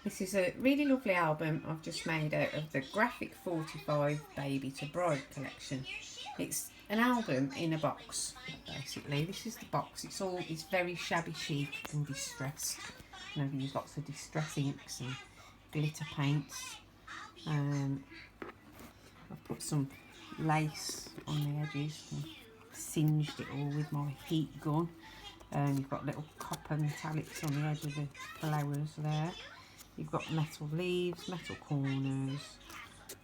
This is a really lovely album I've just made out of the Graphic 45 Baby to Bride collection. It's an album in a box, basically. This is the box. It's very shabby chic and distressed. And I've used lots of distress inks and glitter paints. I've put some lace on the edges and singed it all with my heat gun. You've got little copper metallics on the edge of the flowers there. You've got metal leaves, metal corners,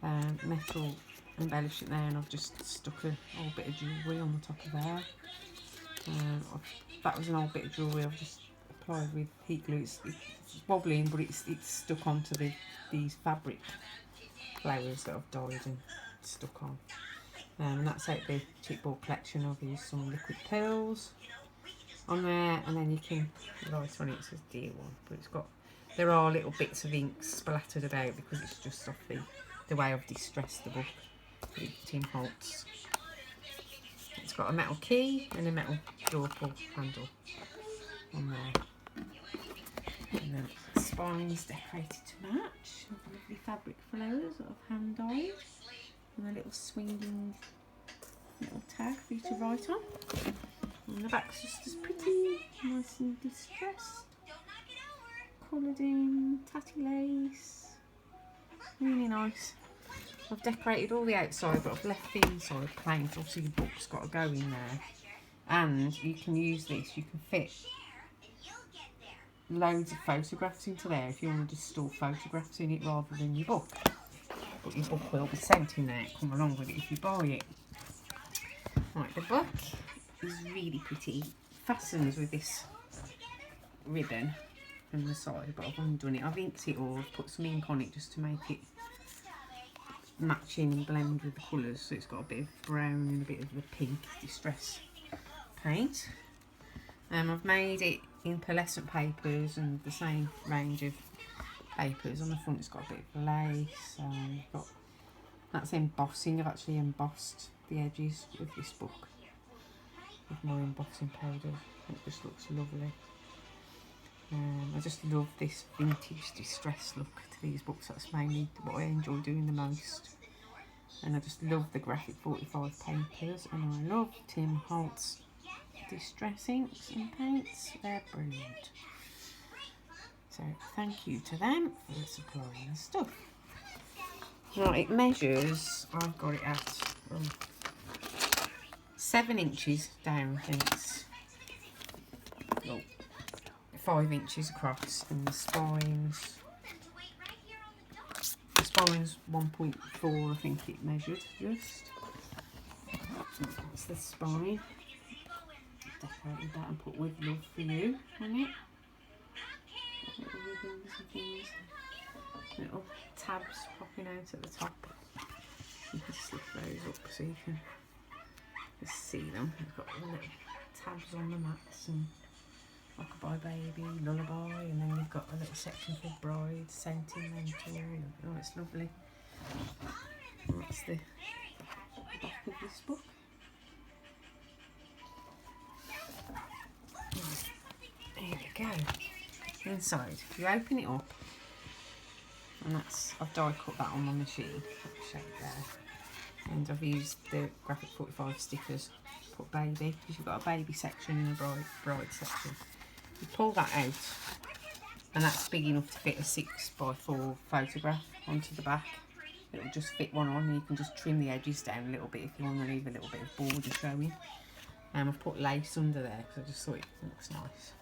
metal embellishment there, and I've just stuck a old bit of jewellery on the top of there. That was an old bit of jewellery I've just applied with heat glue. It's wobbling, but it's stuck onto these fabric flowers that I've dyed and stuck on. And that's out the chipboard collection. I've used some liquid pearls on there, and then you can write on it. It says dear one, but there are little bits of ink splattered about because it's just off the way I've distressed the book with Tim Holtz. It's got a metal key and a metal door pull handle on there. And then the spine's decorated to match with lovely fabric flowers that I've hand dyed. And a little swinging little tag for you to write on. And the back's just as pretty, nice and distressed. Coloured in, tatty lace, really nice. I've decorated all the outside, but I've left the inside plain. Obviously the book's got to go in there, and you can use this. You can fit loads of photographs into there if you want to just store photographs in it rather than your book. But your book will be sent in there. Come along with it if you buy it. Right, the book is really pretty. Fastens with this ribbon from the side, but I've undone it. I've inked it all. I've put some ink on it just to make it matching and blend with the colours. So it's got a bit of brown and a bit of the pink distress paint. I've made it in pearlescent papers and the same range of papers. On the front it's got a bit of lace. That's embossing. I've actually embossed the edges of this book with my embossing powder. It just looks lovely. I just love this vintage distress look to these books. That's mainly what I enjoy doing the most. And I just love the Graphic 45 papers, and I love Tim Holtz distress inks and paints. They're brilliant. So thank you to them for supplying the stuff. Right, it measures, I've got it at 7 inches down, I think it's 5 inches across, and the spine's 1.4, I think it measured just. That's the spine. Decorated that and put with love for you on it. Little ribbons and things. Little tabs popping out at the top. You can just lift those up so you can just see them. We've got little tabs on the mats and Rockabye Baby, Lullaby, and then you've got a little section for Bride, Sentimental. Oh, it's lovely. And that's the back of this book. There we go. Inside, if you open it up, and I've die cut that on my machine, put the shape there. And I've used the Graphic 45 stickers, put baby, because you've got a baby section and a bride section. You pull that out, and that's big enough to fit a 6x4 photograph onto the back. It'll just fit one on, and you can just trim the edges down a little bit if you want to leave a little bit of border showing. I've put lace under there because I just thought it looks nice.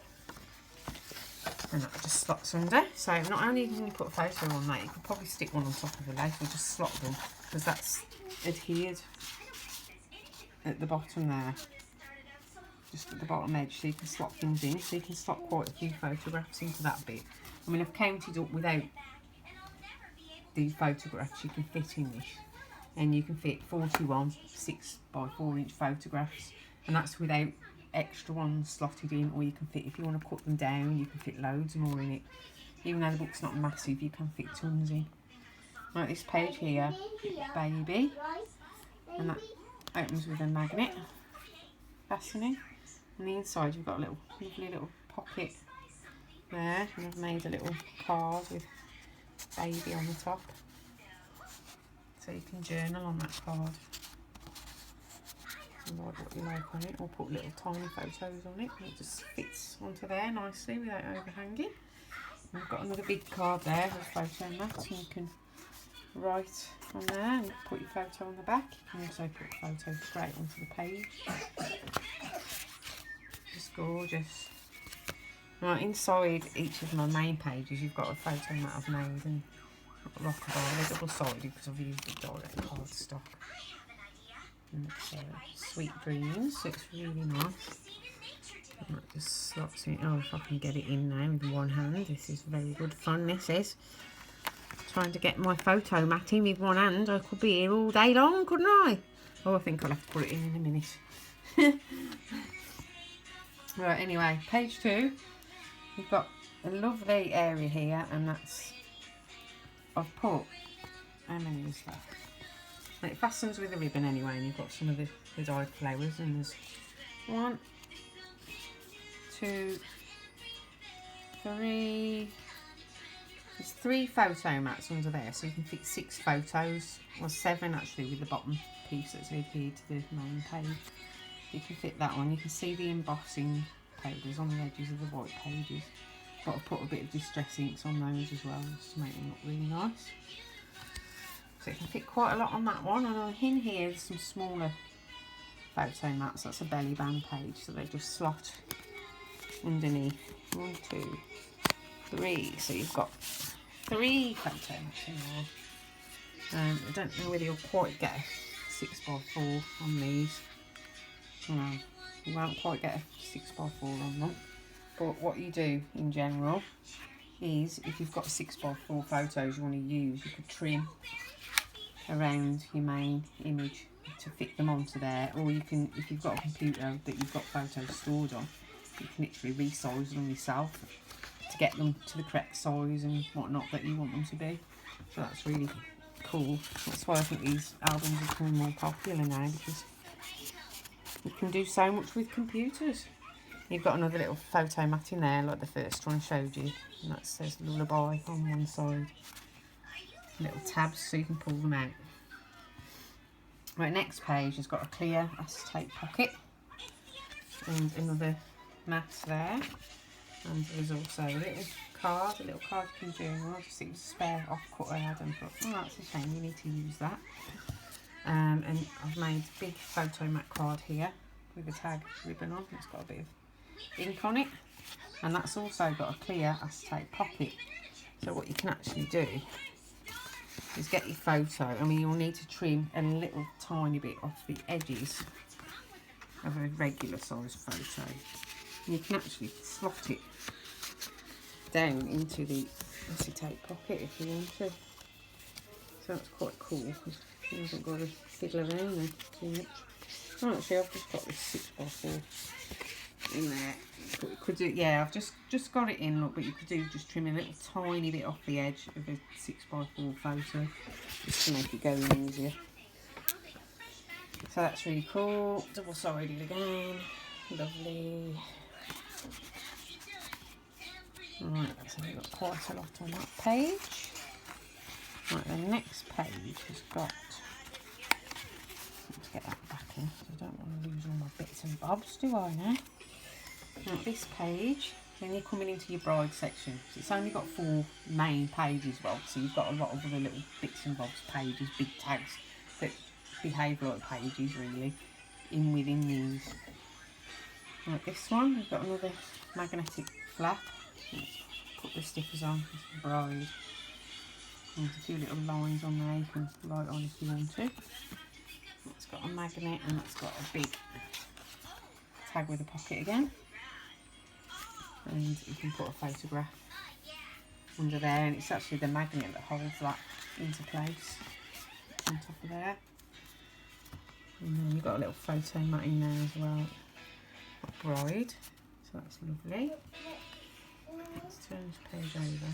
And that just slots under. So not only can you put a photo on that, you could probably stick one on top of the lace or just slot them, because that's adhered at the bottom there. Just at the bottom edge, so you can slot things in, so you can slot quite a few photographs into that bit. I mean, I've counted up without the photographs you can fit in this, and you can fit 41 6x4 inch photographs, and that's without extra ones slotted in. Or you can fit, if you want to cut them down, you can fit loads more in it. Even though the book's not massive, you can fit tons in. Like this page here, baby, and that opens with a magnet fastening. On the inside you've got a little lovely little pocket there, and I've made a little card with baby on the top. So you can journal on that card. And write what you like on it, or put little tiny photos on it, and it just fits onto there nicely without overhanging. And we've got another big card there with a photo mat, and you can write on there and put your photo on the back. You can also put photos straight onto the page. Just gorgeous. Right, inside each of my main pages you've got a photo mat I've made, and rockabye. They're double-sided because I've used the direct cardstock. And it's sweet greens, so it's really nice. And that just slots in. Oh, if I can get it in now with one hand. This is very good fun, this is. Trying to get my photo mat in with one hand. I could be here all day long, couldn't I? Oh, I think I'll have to put it in a minute. Right, anyway, page 2. You've got a lovely area here, and that's... I've put... How many is that? And it fastens with a ribbon anyway, and you've got some of the dyed flowers, and there's 1, 2, 3. There's 3 photo mats under there, so you can fit 6 photos, or 7 actually, with the bottom piece that's adhered to the main page. You can fit that on. You can see the embossing powders on the edges of the white pages, but I've put a bit of distress inks on those as well, just to make them look really nice. So it can fit quite a lot on that one, and on in here there's some smaller photo mats. That's a belly band page, so they just slot underneath. 1, 2, 3. So you've got 3 photo mats in there. I don't know whether you'll quite get a 6x4 on these. No, you won't quite get a 6x4 on them. But what you do in general is, if you've got 6x4 photos you want to use, you could trim around your main image to fit them onto there, or you can, if you've got a computer that you've got photos stored on, you can literally resize them yourself to get them to the correct size and whatnot that you want them to be. So that's really cool. That's why I think these albums are becoming more popular now, because you can do so much with computers. You've got another little photo mat in there, like the first one I showed you, and that says Lullaby on one side. Little tabs so you can pull them out. Right, next page has got a clear acetate pocket and another mat there, and there's also a little card you can journal. I just think it was a spare off-cut I had and thought, oh, that's a shame, you need to use that. And I've made a big photo mat card here with a tag ribbon on. It's got a bit of ink on it, and that's also got a clear acetate pocket. So what you can actually do is get your photo. I mean, you'll need to trim a little tiny bit off the edges of a regular size photo. And you can actually slot it down into the acetate pocket if you want to. So that's quite cool, because you haven't got to fiddle around there too much. Oh, actually, I've just got this 6x4 in there. But you could do, yeah, I've just got it in, look, but you could do just trim a little tiny bit off the edge of a 6x4 photo, just to make it go in easier. So that's really cool. Double-sided again. Lovely. Right, so we've got quite a lot on that page. Right, the next page has got, let's get that back in, because I don't want to lose all my bits and bobs, do I now? Now this page, then you're coming into your bride section. So it's only got 4 main pages, well, so you've got a lot of other little bits and bobs pages, big tags that behave like pages really, within these. Like this one, we've got another magnetic flap. Let's put the stickers on, this is bride. There's a few little lines on there you can write on if you want to. It's got a magnet, and it's got a big tag with a pocket again. And you can put a photograph under there, and it's actually the magnet that holds that into place on top of there. And then you've got a little photo mat in there as well. Got bride, so that's lovely. Let's turn this page over.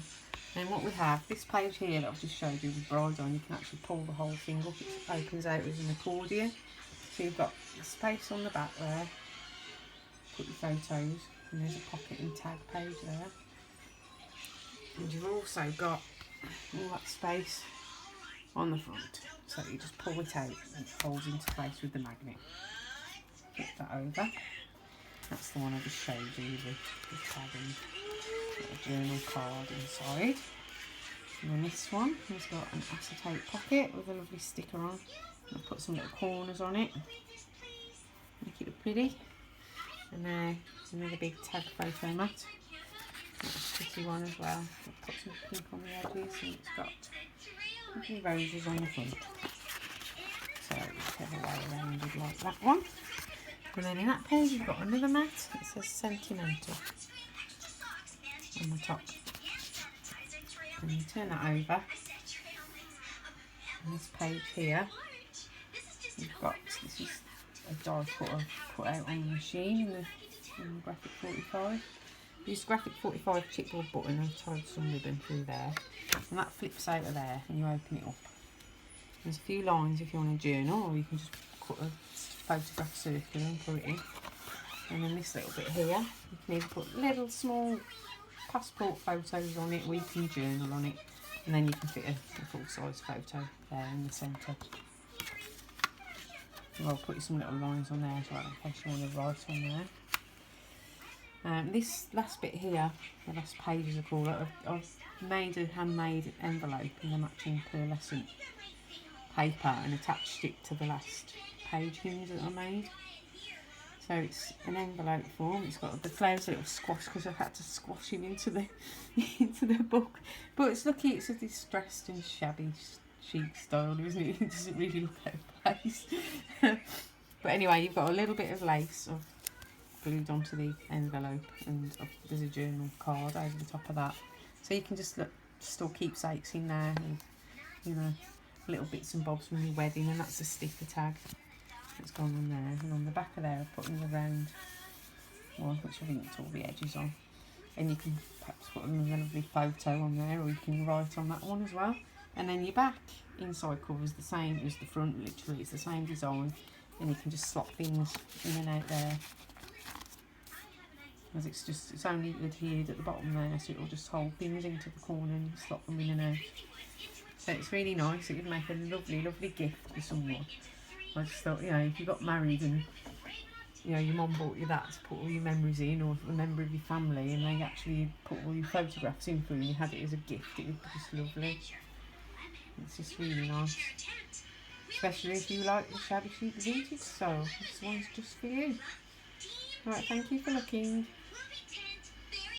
And what we have, this page here that I've just showed you with bride on, you can actually pull the whole thing up. It opens out as an accordion. So you've got a space on the back there, put your photos, and there's a pocket and tag page there. And you've also got all that space on the front. So you just pull it out and it folds into place with the magnet. Flip that over. That's the one I just showed you with the tag and a journal card inside. And then this one has got an acetate pocket with a lovely sticker on. I've put some little corners on it, make it look pretty. And there's another big tag photo mat. That's a pretty one as well. I've put some pink on the edges and it's got little roses on the front. So whichever way around you'd like that one. And then in that page you've got another mat. It says Sentimental on the top. And you turn that over. And this page here, you've got, this is a die cut I've cut out on the machine in the Graphic 45. Use Graphic 45 chipboard button and tied some ribbon through there. And that flips out of there and you open it up. There's a few lines if you want a journal, or you can just cut a photograph circular and put it in. And then this little bit here, you can either put little small passport photos on it, or you can journal on it, and then you can fit a full-size photo there in the centre. I'll put some little lines on there as well in case you want to write on there. This last bit here, the last page as I call it, I've made a handmade envelope in the matching pearlescent paper and attached it to the last page hinge that I made. So it's an envelope form. It's got the clouds a little squash because I've had to squash him into the into the book. But it's lucky it's a distressed and shabby chic style, isn't it? It doesn't really look out of place. But anyway, you've got a little bit of lace I've glued onto the envelope, and there's a journal card over the top of that. So you can just store keepsakes in there, and you know, little bits and bobs from your wedding, and that's a sticker tag that's gone on there. And on the back of there I've put in the round one which I inked all the edges on, and you can perhaps put another lovely photo on there, or you can write on that one as well. And then your back inside cover is the same as the front, literally it's the same design, and you can just slot things in and out there, as it's only adhered at the bottom there, so it'll just hold things into the corner and slot them in and out. So it's really nice. It would make a lovely gift for someone. I just thought, you know, if you got married and you know your mum bought you that to put all your memories in, or a member of your family, and they actually put all your photographs in for you and you had it as a gift, it would be just lovely. It's just really nice, especially if you like the shabby chic vintage style. This one's just for you. Right, thank you for looking.